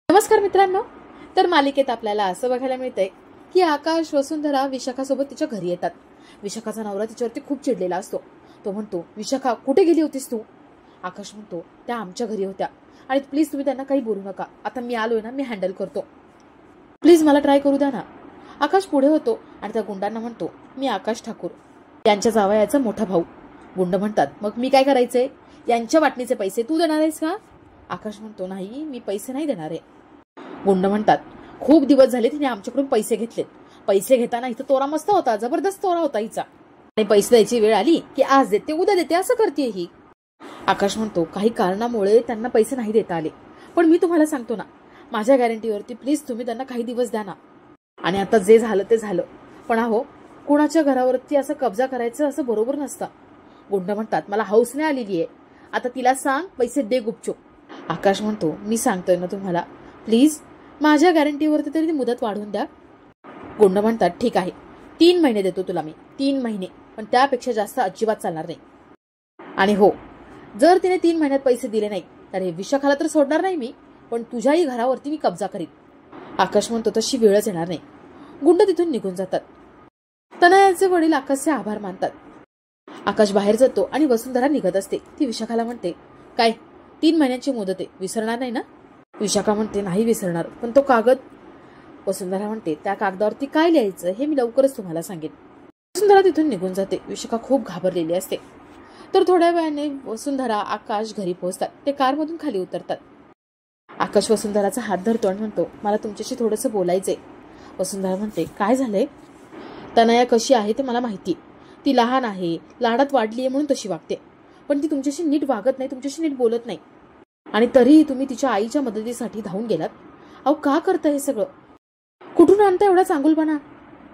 नमस्कार मित्रांनो. तर मालिकेत आपल्याला असं बघायला मिळतंय की आकाश, वसुंधरा विशाखासोबत तिच्या घरी येतात. विशाखाचा नवरा तिच्यावरती खूप चिडलेला असतो. तो म्हणतो, विशाखा कुठे गेली होतीस तू? आकाश म्हणतो, त्या आमच्या घरी होत्या आणि प्लीज तुम्ही त्यांना काही बोलू नका. आता मी आलोय ना, मी हँडल करतो. प्लीज मला ट्राय करू द्या ना. आकाश पुढे होतो आणि त्या गुंडांना म्हणतो, मी आकाश ठाकूर, यांच्या जावयाचा मोठा भाऊ. गुंड म्हणतात, मग मी काय करायचंय? यांच्या वाटणीचे पैसे तू देणार आहेस का? आकाश म्हणतो, नाही, मी पैसे नाही देणार आहे. गुंड म्हणतात, खूप दिवस झाले तिने आमच्याकडून पैसे घेतलेत. पैसे घेताना इथं तोरा मस्त होता, जबरदस्त तोरा होता हिचा, आणि पैसे द्यायची वेळ आली की आज देते उद्या देते असं करते ही. आकाश म्हणतो, काही कारणामुळे त्यांना पैसे नाही देता आले, पण मी तुम्हाला सांगतो ना, माझ्या गॅरंटीवरती प्लीज तुम्ही त्यांना काही दिवस द्या ना. आणि आता जे झालं ते झालं, पण अहो कुणाच्या घरावरती असं कब्जा करायचं असं बरोबर नसतं. गुंड म्हणतात, मला हौस नाही आलेली आहे, आता तिला सांग पैसे दे गुपचूप. आकाश म्हणतो, मी सांगतोय ना तुम्हाला, प्लीज माझ्या गॅरंटीवरती तरी मुदत वाढवून द्या. गुंड म्हणतात, ठीक आहे, 3 महिने देतो तुला मी, 3 महिने, पण त्यापेक्षा जास्त अजिबात चालणार नाही. आणि हो, जर तिने 3 महिन्यात पैसे दिले नाही तर हे विशाखाला तर सोडणार नाही मी, पण तुझ्याही घरावरती मी कब्जा करीन. आकाश म्हणतो, तशी वेळच येणार नाही. गुंड तिथून निघून जातात. तनयाचे वडील आकाशचे आभार मानतात. आकाश बाहेर जातो आणि वसुंधरा निघत असते. ती विशाखाला म्हणते, काय 3 महिन्यांची मुदत आहे, विसरणार नाही ना? विशाखा म्हणते, नाही विसरणार, पण तो कागद. वसुंधरा म्हणते, त्या कागदावरती काय लिहायचं हे मी लवकरच तुम्हाला सांगेन. वसुंधरा तिथून निघून जाते. विशाखा खूप घाबरलेली असते. तर थोड्या वेळाने वसुंधरा, आकाश घरी पोहोचतात. ते कारमधून खाली उतरतात. आकाश वसुंधराचा हात धरतो आणि म्हणतो, मला तुमच्याशी थोडंसं बोलायचंय. वसुंधरा म्हणते, काय झालंय? तनया कशी आहे ते मला माहिती. ती लहान आहे, लाडात वाढली आहे म्हणून तशी वागते, पण ती तुमच्याशी नीट वागत नाही, तुमच्याशी नीट बोलत नाही, आणि तरीही तुम्ही तिच्या आईच्या मदतीसाठी धावून गेलात. अहो का करता हे सगळं? कुठून आणता एवढा चांगुलपणा?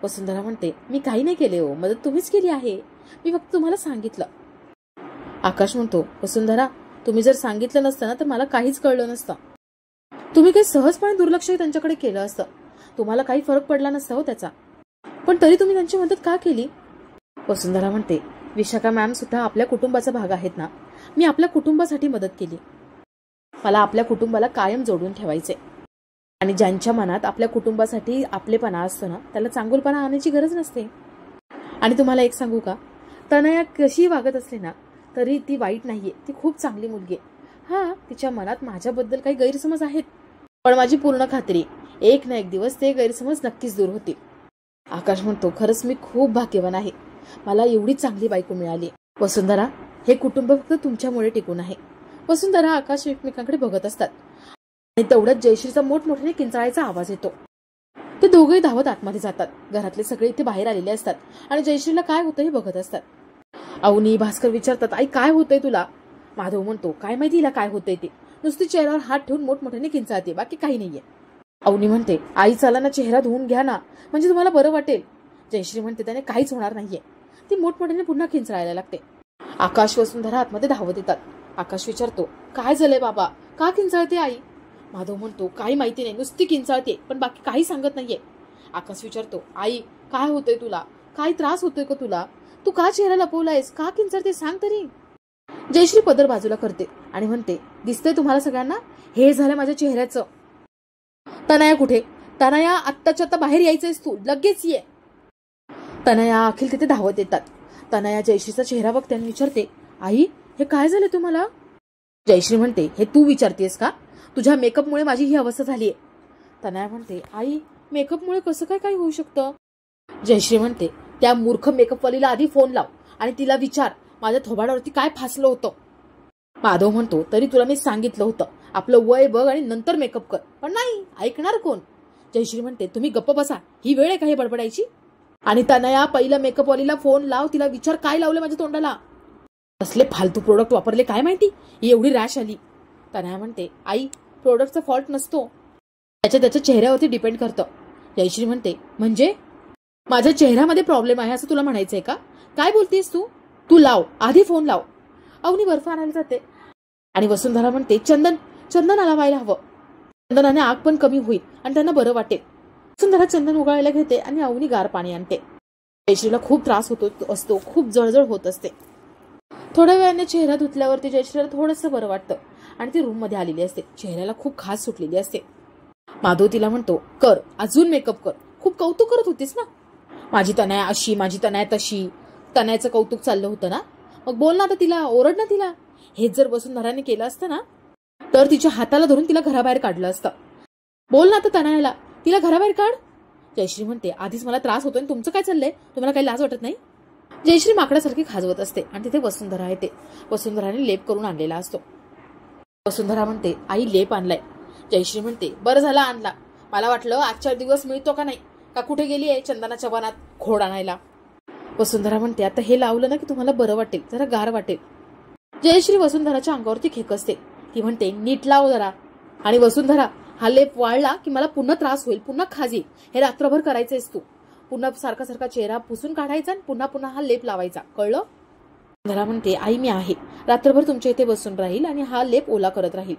वसुंधरा म्हणते, मी काही नाही केले हो, मदत तुम्हीच केली आहे, मी फक्त तुम्हाला सांगितलं. आकाश म्हणतो, वसुंधरा, तुम्ही जर सांगितलं नसतं ना तर मला काहीच कळलं नसतं. तुम्ही काही सहजपणे दुर्लक्ष त्यांच्याकडे केलं असतं, तुम्हाला काही फरक पडला नसता हो त्याचा, पण तरी तुम्ही त्यांची मदत का केली? वसुंधरा म्हणते, विशाखा मॅम सुद्धा आपल्या कुटुंबाचा भाग आहेत ना, मी आपल्या कुटुंबासाठी मदत केली. मला आपल्या कुटुंबाला कायम जोडून ठेवायचे, आणि ज्यांच्या मनात आपल्या कुटुंबासाठी आपलेपणा असतो ना, त्याला चांगुलपणा आणायची गरज नसते. आणि तुम्हाला एक सांगू का, तनया कशी वागत असली ना तरी ती वाईट नाहीये, ती खूप चांगली मुलगी आहे. हा, तिच्या मनात माझ्याबद्दल काही गैरसमज आहेत, पण माझी पूर्ण खात्री, एक ना एक दिवस ते गैरसमज नक्कीच दूर होतील. आकाश म्हणतो, खरंच मी खूप भाग्यवान आहे, मला एवढी चांगली बायको मिळाली. वसुंधरा, हे कुटुंब फक्त तुमच्यामुळे टिकून आहे. वसुंधरा, आकाश एकमेकांकडे बघत असतात, आणि तेवढ्यात जयश्रीचा मोठमोठ्याने किंचाळायचा आवाज येतो. ते दोघेही धावत आतमध्ये जातात. घरातले सगळे इथे बाहेर आलेले असतात आणि जयश्रीला काय होतं हे बघत असतात. अवनी, भास्कर विचारतात, आई काय होतंय तुला? माधव म्हणतो, काय माहिती हिला काय होतंय ते, नुसती चेहऱ्यावर हात ठेवून मोठमोठ्याने किंचाळते, बाकी काही नाहीये. अवनी म्हणते, आई चला ना, चेहरा धुवून घ्या ना, म्हणजे तुम्हाला बरं वाटेल. जयश्री म्हणते, त्याने काहीच होणार नाहीये. ती मोठमोठ्याने पुन्हा किंचाळायला लागते. आकाश, वसुंधरा आतमध्ये धावत येतात. आकाश विचारतो, काय झालंय बाबा, का किंचाळते आई? माधव म्हणतो, काही माहिती नाही, नुसती किंचाळते, पण बाकी काही सांगत नाहीये. आकाश विचारतो, आई काय होतंय तुला, काय त्रास होतोय का तुला, तू का चेहरा लपवलायस, का किंचाळते, सांग तरी. जयश्री पदर बाजूला करते आणि म्हणते, दिसतंय तुम्हाला सगळ्यांना, हे झालं माझ्या चेहऱ्याचं. तनया कुठे? तनया, आत्ताच्या आता बाहेर यायचंयस तू, लगेच ये. तनया, अखिल तिथे धावत येतात. तनया जयश्रीचा चेहरा बघते आणि विचारते, आई हे काय झालं तुम्हाला? जयश्री म्हणते, हे तू विचारतेस का? तुझ्या मेकअपमुळे माझी ही अवस्था झालीये. तनया म्हणते, आई मेकअपमुळे कसं काय होऊ शकतं? जयश्री म्हणते, त्या मूर्ख मेकअपवालीला आधी फोन लाव आणि तिला विचार माझ्या थोबाडावरती काय फासलं होतं. माधव म्हणतो, तरी तुला मी सांगितलं होतं, आपलं वय बघ आणि नंतर मेकअप कर, पण नाही, ऐकणार कोण? जयश्री म्हणते, तुम्ही गप्प बसा, ही वेळ आहे का हे बडबडायची? आणि तनया, पहिलं मेकअपवालीला फोन लाव, तिला विचार काय लावलं माझ्या तोंडाला, कसले फालतू प्रोडक्ट वापरले काय माहिती, ही एवढी रॅश आली. तनया म्हणते, आई प्रोडक्टचा फॉल्ट नसतो, त्याच्या चेहऱ्यावरती डिपेंड करतं. जयश्री म्हणते, म्हणजे माझ्या चेहऱ्यामध्ये प्रॉब्लेम आहे असं तुला म्हणायचंय का? काय बोलतेस तू? तू लाव, आधी फोन लाव. अवनी बर्फ आणायला जाते आणि वसुंधरा म्हणते, चंदन लावायला हवं, चंदनाने आग पण कमी होईल आणि त्यांना बरं वाटेल. वसुंधरा चंदन उगाळायला घेते आणि अवनी गार पाणी आणते. जयश्रीला खूप त्रास होतो असतो, खूप जळजळ होत असते. थोड्या वेळाने चेहरा धुतल्यावरती जयश्रीला थोडंसं बरं वाटतं आणि ती रूम मध्ये आलेली असते. चेहऱ्याला खूप खास सुटलेली असते. माधव तिला म्हणतो, कर अजून मेकअप कर, खूप कौतुक करत होतीस ना, माझी तनया अशी, माझी तनया तशी, तनयाचं कौतुक चाललं होतं ना, मग बोल ना आता तिला, ओरड ना तिला. हेच जर वसुंधराने केलं असतं ना तर तिच्या हाताला धरून तिला घराबाहेर काढलं असतं. बोल ना आता तनयाला, तिला घराबाहेर काढ. जयश्री म्हणते, आधीच मला त्रास होतोय, तुमचं काय चाललंय, तुम्हाला काही लाज वाटत नाही. जयश्री माकडासारखी खाजवत असते आणि तिथे वसुंधरा येते. वसुंधराने लेप करून आणलेला असतो. वसुंधरा म्हणते, आई लेप आणलाय. जयश्री म्हणते, बरं झाला आणला, मला वाटलं आजच्या दिवस मिळतो का नाही, का कुठे गेली आहे चंदनाच्या वनात खोड आणायला. वसुंधरा म्हणते, आता हे लावलं ना की तुम्हाला बरं वाटेल, जरा गार वाटेल. जयश्री वसुंधराच्या अंगावरती खेकसते. ती म्हणते, नीट लाव जरा. आणि वसुंधरा, हा लेप वाळला की मला पुन्हा त्रास होईल, पुन्हा खाज येईल, हे रात्रभर करायचंयस तू. पुन्हा सारखा सारखा चेहरा पुसून काढायचा आणि पुन्हा पुन्हा हा लेप लावायचा, कळलं. वसुंधरा म्हणते, आई मी आहे, रात्रभर तुमच्या इथे बसून राहील आणि हा लेप ओला करत राहील.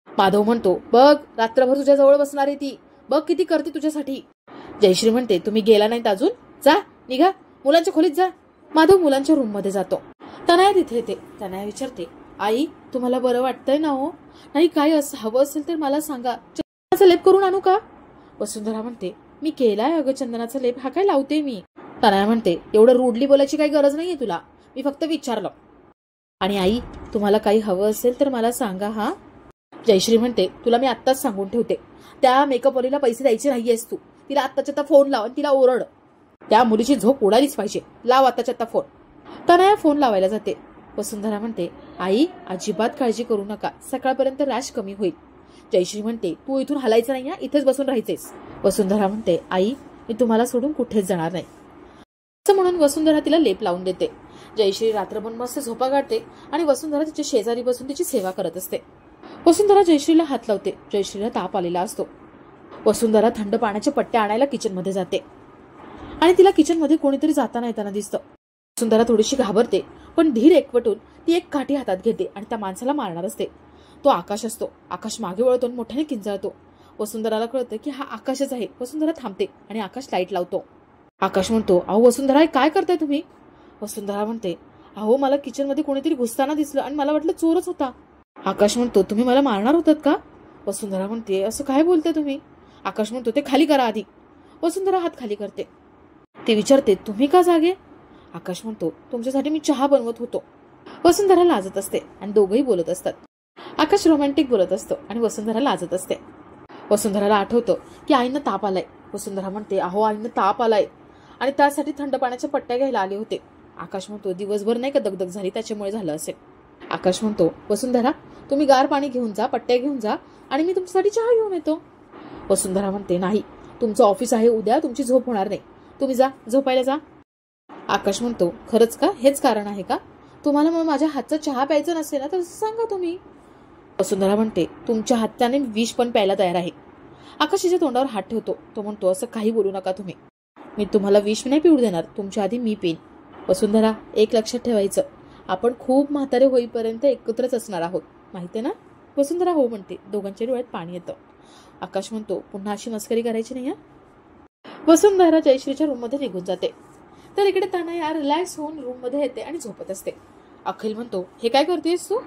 माधव म्हणतो, बघ रात्रभर तुझ्या जवळ बसणार आहे ती, बघ किती करते तुझ्यासाठी. जयश्री म्हणते, तुम्ही गेला नाहीत अजून, जा निघा, मुलांच्या खोलीत जा. माधव मुलांच्या रूम मध्ये जातो. तनया तिथे येते. तनया विचारते, आई तुम्हाला बरं वाटतंय ना हो, नाही काय असं हवं असेल तर मला सांगा, चंदनाचा लेप करून आणू का. वसुंधरा म्हणते, मी केलाय अगं चंदनाचा लेप, हा काय लावते मी. तनया म्हणते, एवढं रूडली बोलायची काही गरज नाहीये तुला, मी फक्त विचारलं. आणि आई तुम्हाला काही हवं असेल तर मला सांगा हा. जयश्री म्हणते, तुला मी आत्ताच सांगून ठेवते, त्या मेकअपवालीला पैसे द्यायचे नाहीयेस तू, तिला आत्ताच्या आता फोन लाव आणि तिला ओरड, त्या मुलीची झोप उडालीच पाहिजे, लाव आत्ताच्या आता फोन. तनया फोन लावायला जाते. वसुंधरा म्हणते, आई अजिबात काळजी करू नका, सकाळपर्यंत रॅश कमी होईल. जयश्री म्हणते, तू इथून हलायचं नाही, इथेच बसून राहायचेस. वसुंधरा म्हणते, आई मी तुम्हाला सोडून कुठेच जाणार नाही. असं म्हणून वसुंधरा तिला लेप लावून देते. जयश्री रात्रभर मस्त झोपा काढते आणि वसुंधरा तिच्या शेजारी बसून तिची सेवा करत असते. वसुंधरा जयश्रीला हात लावते. जयश्रीला ताप आलेला असतो. वसुंधरा थंड पाण्याच्या पट्ट्या आणायला किचन मध्ये जाते आणि तिला किचन मध्ये कोणीतरी जाताना येताना दिसतं. वसुंधरा थोडीशी घाबरते, पण धीर एकवटून ती एक काठी हातात घेते आणि त्या माणसाला मारणार असते. तो आकाश असतो. आकाश मागे वळतो आणि मोठ्याने किंचाळतो. वसुंधराला कळतं की हा आकाशच आहे. वसुंधरा थांबते आणि आकाश लाईट लावतो. आकाश म्हणतो, अहो वसुंधरा काय करताय तुम्ही. वसुंधरा म्हणते, अहो मला किचन मध्ये कोणीतरी घुसताना दिसलं आणि मला वाटलं चोरच होता. आकाश म्हणतो, तुम्ही मला मारणार होतात का. वसुंधरा म्हणते, असं काय बोलताय तुम्ही. आकाश म्हणतो, ते खाली करा आधी. वसुंधरा हात खाली करते. ते विचारते, तुम्ही का जागे. आकाश म्हणतो, तुमच्यासाठी मी चहा बनवत होतो. वसुंधरा लाजत असते आणि दोघंही बोलत असतात. आकाश रोमॅन्टिक बोलत असतो आणि वसुंधरा लाजत असते. वसुंधराला आठवतं की आईंना ताप आलाय. वसुंधरा म्हणते, अहो आईंना ताप आलाय आणि त्यासाठी थंड पाण्याच्या पट्ट्या घ्यायला आले होते. आकाश म्हणतो, दिवसभर नाही का दगदग झाली त्याच्यामुळे झालं असेल. आकाश म्हणतो, वसुंधरा तुम्ही गार पाणी घेऊन जा, पट्ट्या घेऊन जा आणि मी तुमच्यासाठी चहा घेऊन येतो. वसुंधरा म्हणते, नाही तुमचं ऑफिस आहे उद्या, तुमची झोप होणार नाही, तुम्ही जा झोपायला जा. आकाश म्हणतो, खरंच का, हेच कारण आहे का. तुम्हाला मग माझ्या हातचा चहा प्यायचा नसेल ना तर सांगा तुम्ही. वसुंधरा म्हणते, तुमच्या हाताने विष पण प्यायला तयार आहे. आकाशाच्या तोंडावर हात ठेवतो. तो म्हणतो, असं काही बोलू नका तुम्ही, मी तुम्हाला विष नाही पिऊ देणार, तुमच्या आधी मी पेन. वसुंधरा एक लक्षात ठेवायचं, आपण खूप म्हातारे होईपर्यंत एकत्रच असणार आहोत, माहितीये ना. वसुंधरा हो म्हणते. दोघांच्या डोळ्यात पाणी येतं. आकाश म्हणतो, पुन्हा अशी मस्करी करायची नाही. वसुंधरा जयश्रीच्या रूम मध्ये निघून जाते. तर इकडे तनया रिलॅक्स होऊन रूम मध्ये येते आणि झोपत असते. अखिल म्हणतो, हे काय करतेस तू,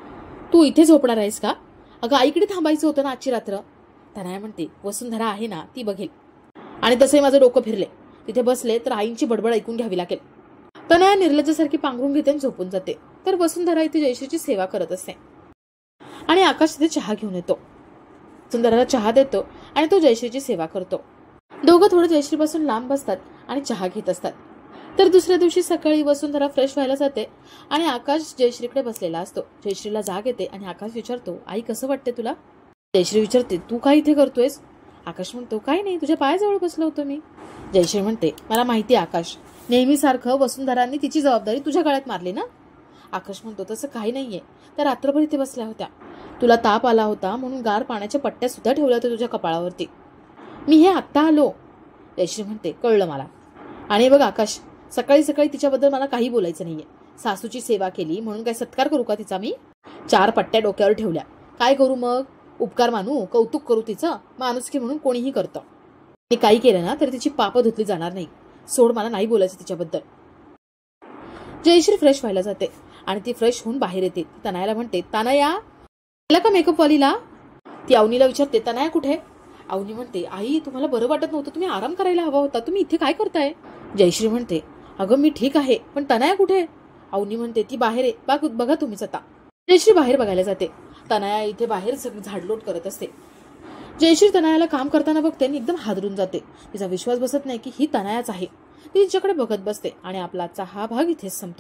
तू इथे झोपणार आहेस का. अगं आईकडे थांबायचं होतं ना आजची रात्र. तनया म्हणते, वसुंधरा आहे ना ती बघेल, आणि तसंही माझं डोकं फिरले, तिथे बसले तर आईंची बडबड ऐकून घ्यावी लागेल. तनया निर्लज्जासारखी पांघरून घेते आणि झोपून जाते. तर वसुंधरा इथे जयश्रीची सेवा करत असते आणि आकाश तिथे चहा घेऊन येतो. वसुंधराला चहा देतो आणि तो जयश्रीची सेवा करतो. दोघं थोडं जयश्रीपासून लांब बसतात आणि चहा घेत असतात. तर दुसऱ्या दिवशी सकाळी वसुंधरा फ्रेश व्हायला जाते आणि आकाश जयश्रीकडे बसलेला असतो. जयश्रीला जाग येते आणि आकाश विचारतो, आई कसं वाटते तुला. जयश्री विचारते, तू काय इथे करतोयस. आकाश म्हणतो, काही नाही, तुझ्या पायाजवळ बसलो होतो मी. जयश्री म्हणते, मला माहिती आकाश, नेहमीसारखं वसुंधरांनी तिची जबाबदारी तुझ्या गळ्यात मारली ना. आकाश म्हणतो, तसं काही नाहीये, त्या रात्रभर इथे बसल्या होत्या, तुला ताप आला होता म्हणून गार पाण्याच्या पट्ट्या सुद्धा ठेवल्या होत्या तुझ्या कपाळावरती, मी हे आत्ता आलो. जयश्री म्हणते, कळलं मला. आणि बघ आकाश, सकाळी सकाळी तिच्याबद्दल मला काही बोलायचं नाहीये. सासूची सेवा केली म्हणून काय सत्कार करू का तिचा मी. 4 पट्ट्या डोक्यावर ठेवल्या, काय करू मग, उपकार मानू, कौतुक करू तिचं. माणुसकी म्हणून कोणीही करतं. मी काही केलं ना तर तिची पापं धुतली जाणार नाही. सोड, मला नाही बोलायचं तिच्याबद्दल. जयश्री फ्रेश व्हायला जाते आणि ती फ्रेश होऊन बाहेर येते. तनयाला म्हणते, तनया गेला का मेकअप वालीला. ती अवनीला विचारते, तनया कुठे. अवनी म्हणते, आई तुम्हाला बरं वाटत नव्हतं, तुम्ही आराम करायला हवा होता, तुम्ही इथे काय करताय? जयश्री म्हणते, अगं मी ठीक आहे, पण तनया कुठे? अवनी म्हणते, ती बाहेर आहे, बघा तुम्हीच आता. जयश्री बाहेर बघायला जाते. तनया इथे बाहेर सगळी झाडलोट करत असते. जयश्री तनयाला काम करताना बघते आणि एकदम हादरून जाते. तिचा विश्वास बसत नाही की ही तनयाच आहे. ती तिच्याकडे बघत बसते आणि आपला आजचा हा भाग इथेच संपतो.